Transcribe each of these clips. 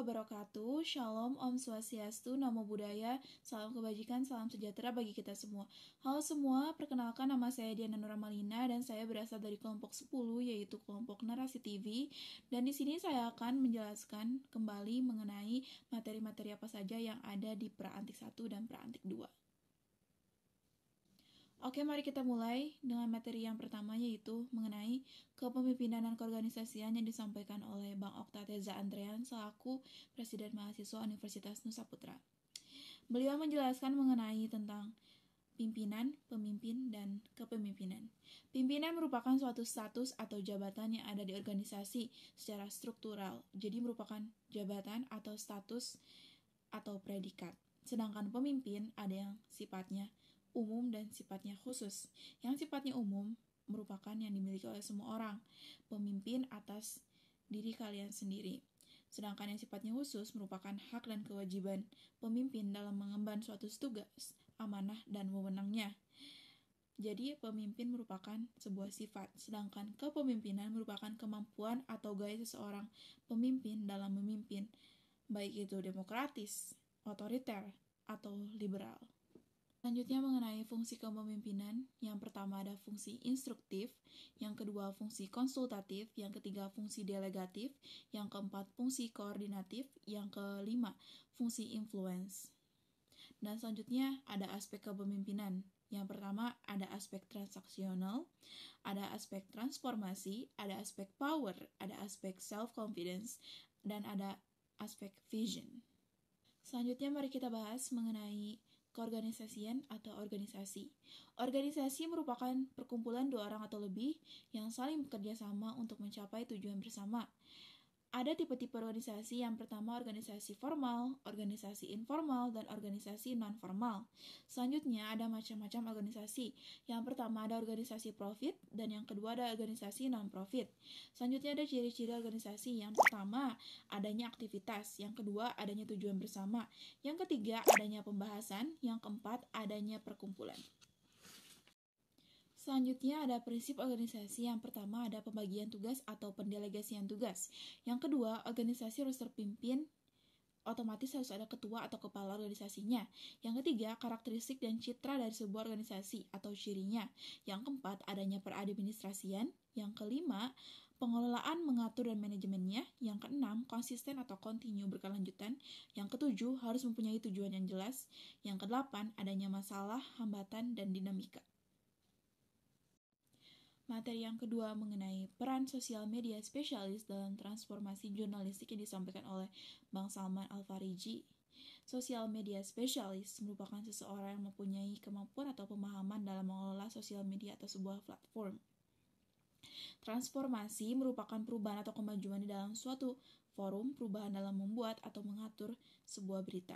wabarakatuh. Shalom, Om Swastiastu, Namo Buddhaya, salam kebajikan, salam sejahtera bagi kita semua. Halo semua, perkenalkan nama saya Diana Nuramalina dan saya berasal dari kelompok 10 yaitu kelompok Narasi TV. Dan di sini saya akan menjelaskan kembali mengenai materi-materi apa saja yang ada di Pra-Antik 1 dan Pra-Antik 2. Oke, mari kita mulai dengan materi yang pertama yaitu mengenai kepemimpinan dan keorganisasian yang disampaikan oleh Bang Oktateza Andrean selaku Presiden Mahasiswa Universitas Nusa Putra. Beliau menjelaskan mengenai tentang pimpinan, pemimpin, dan kepemimpinan. Pimpinan merupakan suatu status atau jabatan yang ada di organisasi secara struktural, jadi merupakan jabatan atau status atau predikat. Sedangkan pemimpin ada yang sifatnya umum dan sifatnya khusus. Yang sifatnya umum merupakan yang dimiliki oleh semua orang, pemimpin atas diri kalian sendiri. Sedangkan yang sifatnya khusus merupakan hak dan kewajiban pemimpin dalam mengemban suatu tugas, amanah, dan wewenangnya. Jadi pemimpin merupakan sebuah sifat, sedangkan kepemimpinan merupakan kemampuan atau gaya seseorang pemimpin dalam memimpin, baik itu demokratis, otoriter, atau liberal. Selanjutnya mengenai fungsi kepemimpinan, yang pertama ada fungsi instruktif, yang kedua fungsi konsultatif, yang ketiga fungsi delegatif, yang keempat fungsi koordinatif, yang kelima fungsi influence. Dan selanjutnya ada aspek kepemimpinan. Yang pertama ada aspek transaksional, ada aspek transformasi, ada aspek power, ada aspek self-confidence, dan ada aspek vision. Selanjutnya mari kita bahas mengenai keorganisasian atau organisasi. Organisasi merupakan perkumpulan dua orang atau lebih yang saling bekerja sama untuk mencapai tujuan bersama. Ada tipe-tipe organisasi, yang pertama organisasi formal, organisasi informal, dan organisasi non-formal. Selanjutnya ada macam-macam organisasi. Yang pertama ada organisasi profit, dan yang kedua ada organisasi non-profit. Selanjutnya ada ciri-ciri organisasi. Yang pertama adanya aktivitas, yang kedua adanya tujuan bersama, yang ketiga adanya pembahasan, yang keempat adanya perkumpulan. Selanjutnya ada prinsip organisasi. Yang pertama ada pembagian tugas atau pendelegasian tugas. Yang kedua, organisasi harus terpimpin, otomatis harus ada ketua atau kepala organisasinya. Yang ketiga, karakteristik dan citra dari sebuah organisasi atau cirinya. Yang keempat, adanya peradministrasian. Yang kelima, pengelolaan, mengatur, dan manajemennya. Yang keenam, konsisten atau kontinu berkelanjutan. Yang ketujuh, harus mempunyai tujuan yang jelas. Yang kedelapan, adanya masalah, hambatan, dan dinamika. Materi yang kedua mengenai peran sosial media spesialis dalam transformasi jurnalistik yang disampaikan oleh Bang Salman Al-Fariji. Sosial media spesialis merupakan seseorang yang mempunyai kemampuan atau pemahaman dalam mengelola sosial media atau sebuah platform. Transformasi merupakan perubahan atau kemajuan di dalam suatu forum, perubahan dalam membuat atau mengatur sebuah berita.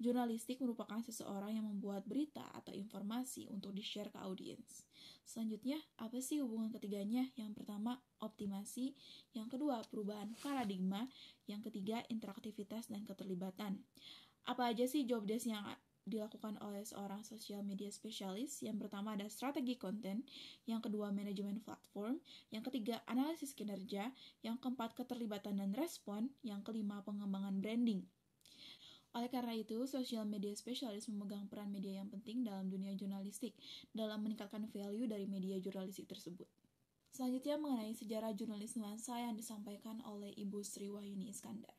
Jurnalistik merupakan seseorang yang membuat berita atau informasi untuk di-share ke audiens. Selanjutnya, apa sih hubungan ketiganya? Yang pertama, optimasi. Yang kedua, perubahan paradigma. Yang ketiga, interaktivitas dan keterlibatan. Apa aja sih job desk yang dilakukan oleh seorang sosial media spesialis? Yang pertama ada strategi konten, yang kedua manajemen platform, yang ketiga analisis kinerja, yang keempat keterlibatan dan respon, yang kelima pengembangan branding. Oleh karena itu, sosial media spesialis memegang peran media yang penting dalam dunia jurnalistik dalam meningkatkan value dari media jurnalistik tersebut. Selanjutnya mengenai sejarah jurnalis nuansa yang disampaikan oleh Ibu Sri Wahyuni Iskandar.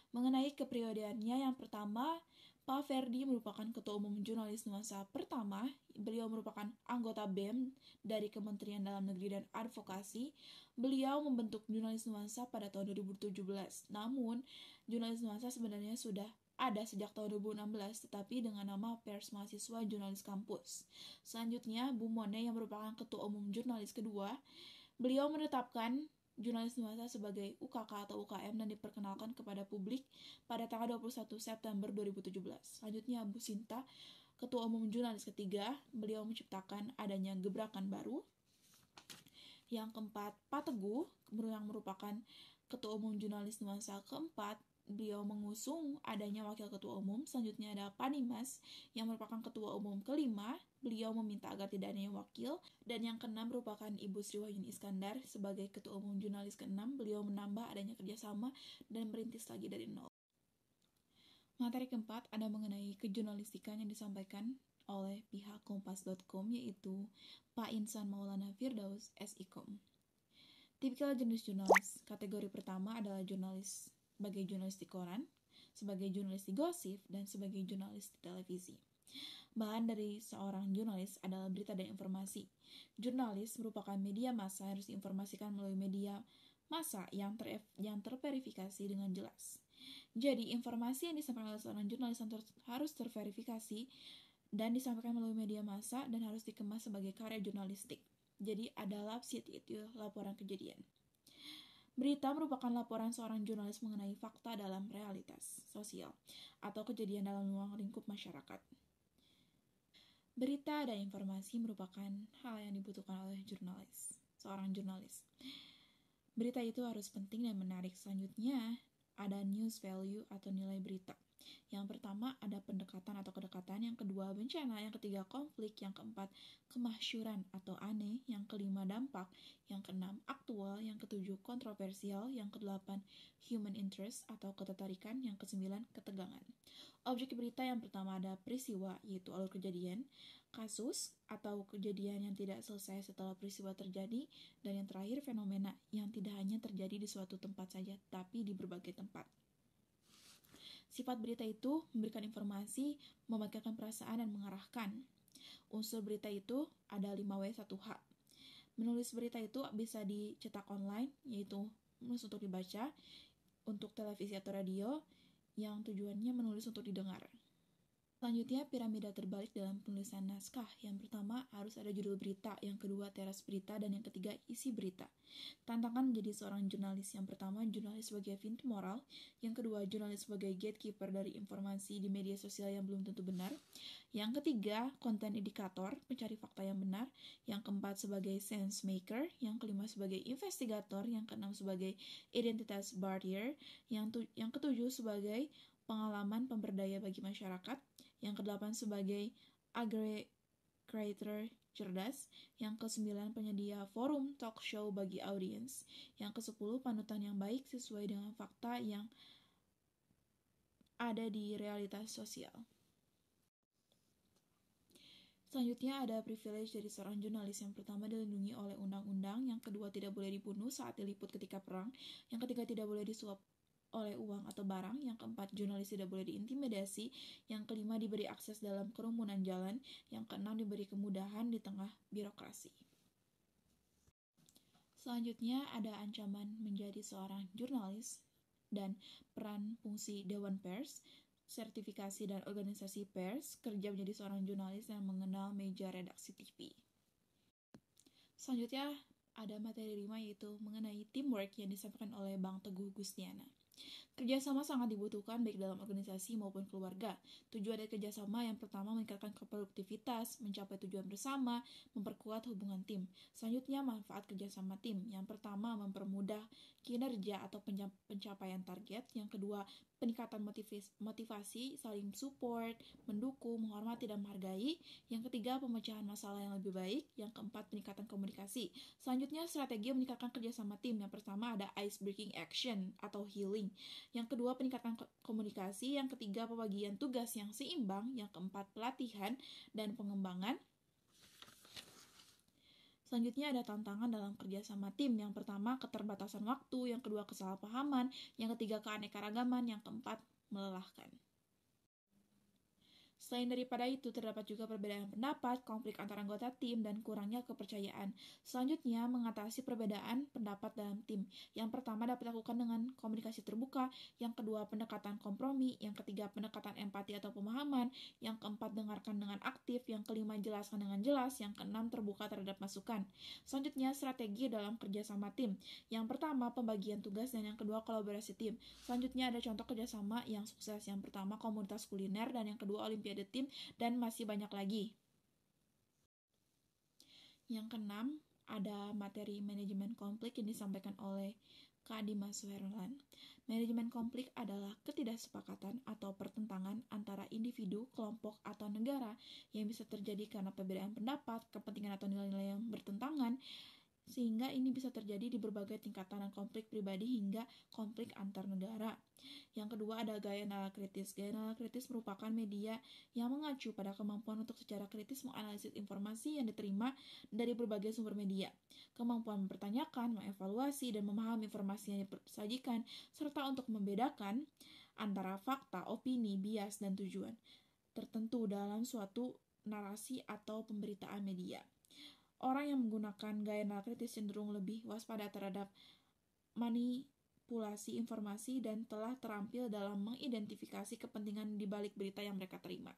Mengenai kepribadiannya, yang pertama, Pak Ferdi merupakan Ketua Umum Jurnalis Nuansa pertama. Beliau merupakan anggota BEM dari Kementerian Dalam Negeri dan Advokasi. Beliau membentuk Jurnalis Nuansa pada tahun 2017. Namun, Jurnalis Nuansa sebenarnya sudah ada sejak tahun 2016, tetapi dengan nama Pers Mahasiswa Jurnalis Kampus. Selanjutnya, Bu Mone yang merupakan Ketua Umum Jurnalis kedua. Beliau menetapkan Jurnalis Nuansa sebagai UKK atau UKM dan diperkenalkan kepada publik pada tanggal 21 September 2017. Selanjutnya, Bu Sinta, Ketua Umum Jurnalis ketiga. Beliau menciptakan adanya gebrakan baru. Yang keempat, Pak Teguh yang merupakan Ketua Umum Jurnalis Nuansa keempat. Beliau mengusung adanya wakil ketua umum. Selanjutnya ada Pak Dimas yang merupakan ketua umum kelima. Beliau meminta agar tidak adanya wakil. Dan yang keenam merupakan Ibu Sri Wahyuni Iskandar sebagai ketua umum jurnalis keenam. Beliau menambah adanya kerjasama dan merintis lagi dari nol. Materi keempat ada mengenai kejurnalistikan yang disampaikan oleh pihak kompas.com, yaitu Pak Insan Maulana Firdaus, SIKOM. Tipikal jenis jurnalis. Kategori pertama adalah jurnalis sebagai jurnalis di koran, sebagai jurnalis di gosip, dan sebagai jurnalis di televisi. Bahan dari seorang jurnalis adalah berita dan informasi. Jurnalis merupakan media massa yang harus diinformasikan melalui media massa yang terverifikasi dengan jelas. Jadi, informasi yang disampaikan oleh seorang jurnalis harus terverifikasi dan disampaikan melalui media massa dan harus dikemas sebagai karya jurnalistik. Jadi, ada LAPSIT, yaitu laporan kejadian. Berita merupakan laporan seorang jurnalis mengenai fakta dalam realitas sosial atau kejadian dalam ruang lingkup masyarakat. Berita dan informasi merupakan hal yang dibutuhkan oleh seorang jurnalis. Berita itu harus penting dan menarik. Selanjutnya, ada news value atau nilai berita. Yang pertama ada pendekatan atau kedekatan, yang kedua bencana, yang ketiga konflik, yang keempat kemasyuran atau aneh, yang kelima dampak, yang keenam aktual, yang ketujuh kontroversial, yang kedelapan human interest atau ketertarikan, yang kesembilan ketegangan. Objek berita yang pertama ada peristiwa, yaitu alur kejadian, kasus atau kejadian yang tidak selesai setelah peristiwa terjadi, dan yang terakhir fenomena yang tidak hanya terjadi di suatu tempat saja, tapi di berbagai tempat. Sifat berita itu memberikan informasi, memakaikan perasaan, dan mengarahkan. Unsur berita itu ada 5W1H. Menulis berita itu bisa dicetak online, yaitu menulis untuk dibaca, untuk televisi atau radio, yang tujuannya menulis untuk didengar. Selanjutnya, piramida terbalik dalam penulisan naskah. Yang pertama, harus ada judul berita, yang kedua, teras berita, dan yang ketiga, isi berita. Tantangan menjadi seorang jurnalis. Yang pertama, jurnalis sebagai pintu moral. Yang kedua, jurnalis sebagai gatekeeper dari informasi di media sosial yang belum tentu benar. Yang ketiga, konten indikator, pencari fakta yang benar. Yang keempat, sebagai sense maker. Yang kelima, sebagai investigator. Yang keenam, sebagai identitas barrier. Yang ketujuh, sebagai pengalaman pemberdaya bagi masyarakat. Yang kedelapan, sebagai aggregator cerdas. Yang kesembilan, penyedia forum talk show bagi audiens. Yang kesepuluh, panutan yang baik sesuai dengan fakta yang ada di realitas sosial. Selanjutnya ada privilege dari seorang jurnalis. Yang pertama, dilindungi oleh undang-undang. Yang kedua, tidak boleh dibunuh saat diliput ketika perang. Yang ketiga, tidak boleh disuap oleh uang atau barang. Yang keempat, jurnalis tidak boleh diintimidasi. Yang kelima, diberi akses dalam kerumunan jalan. Yang keenam, diberi kemudahan di tengah birokrasi. Selanjutnya ada ancaman menjadi seorang jurnalis dan peran fungsi Dewan Pers, sertifikasi dan organisasi pers, kerja menjadi seorang jurnalis dan mengenal meja redaksi TV. Selanjutnya ada materi 5, yaitu mengenai teamwork yang disampaikan oleh Bang Teguh Gustiana. Kerjasama sangat dibutuhkan baik dalam organisasi maupun keluarga. Tujuan dari kerjasama yang pertama meningkatkan produktivitas, mencapai tujuan bersama, memperkuat hubungan tim. Selanjutnya, manfaat kerjasama tim. Yang pertama, mempermudah kinerja atau pencapaian target. Yang kedua, peningkatan motivasi, saling support, mendukung, menghormati, dan menghargai. Yang ketiga, pemecahan masalah yang lebih baik. Yang keempat, peningkatan komunikasi. Selanjutnya, strategi meningkatkan kerjasama tim. Yang pertama ada ice breaking action atau healing. Yang kedua, peningkatan komunikasi. Yang ketiga, pembagian tugas yang seimbang. Yang keempat, pelatihan dan pengembangan. Selanjutnya ada tantangan dalam kerjasama tim. Yang pertama, keterbatasan waktu. Yang kedua, kesalahpahaman. Yang ketiga, keanekaragaman. Yang keempat, melelahkan. Selain daripada itu, terdapat juga perbedaan pendapat, konflik antara anggota tim, dan kurangnya kepercayaan. Selanjutnya, mengatasi perbedaan pendapat dalam tim. Yang pertama dapat dilakukan dengan komunikasi terbuka, yang kedua pendekatan kompromi, yang ketiga pendekatan empati atau pemahaman, yang keempat dengarkan dengan aktif, yang kelima jelaskan dengan jelas, yang keenam terbuka terhadap masukan. Selanjutnya, strategi dalam kerjasama tim. Yang pertama pembagian tugas, dan yang kedua kolaborasi tim. Selanjutnya ada contoh kerjasama yang sukses. Yang pertama komunitas kuliner, dan yang kedua olimpiade tim, dan masih banyak lagi. Yang keenam, ada materi manajemen konflik yang disampaikan oleh Kak Dimas Suherlan. Manajemen konflik adalah ketidaksepakatan atau pertentangan antara individu, kelompok, atau negara yang bisa terjadi karena perbedaan pendapat, kepentingan, atau nilai-nilai yang bertentangan. sehingga ini bisa terjadi di berbagai tingkatan konflik pribadi hingga konflik antar negara. Yang kedua ada gaya nalar kritis. Gaya nalar kritis merupakan media yang mengacu pada kemampuan untuk secara kritis menganalisis informasi yang diterima dari berbagai sumber media, kemampuan mempertanyakan, mengevaluasi, dan memahami informasi yang disajikan, serta untuk membedakan antara fakta, opini, bias, dan tujuan tertentu dalam suatu narasi atau pemberitaan media. Orang yang menggunakan gaya nalar kritis cenderung lebih waspada terhadap manipulasi informasi dan telah terampil dalam mengidentifikasi kepentingan di balik berita yang mereka terima.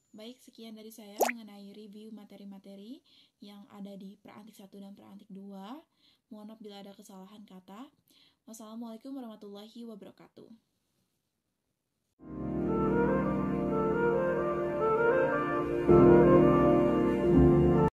Baik, sekian dari saya mengenai review materi-materi yang ada di Perantik 1 dan Perantik 2. Mohon maaf bila ada kesalahan kata. Wassalamualaikum warahmatullahi wabarakatuh.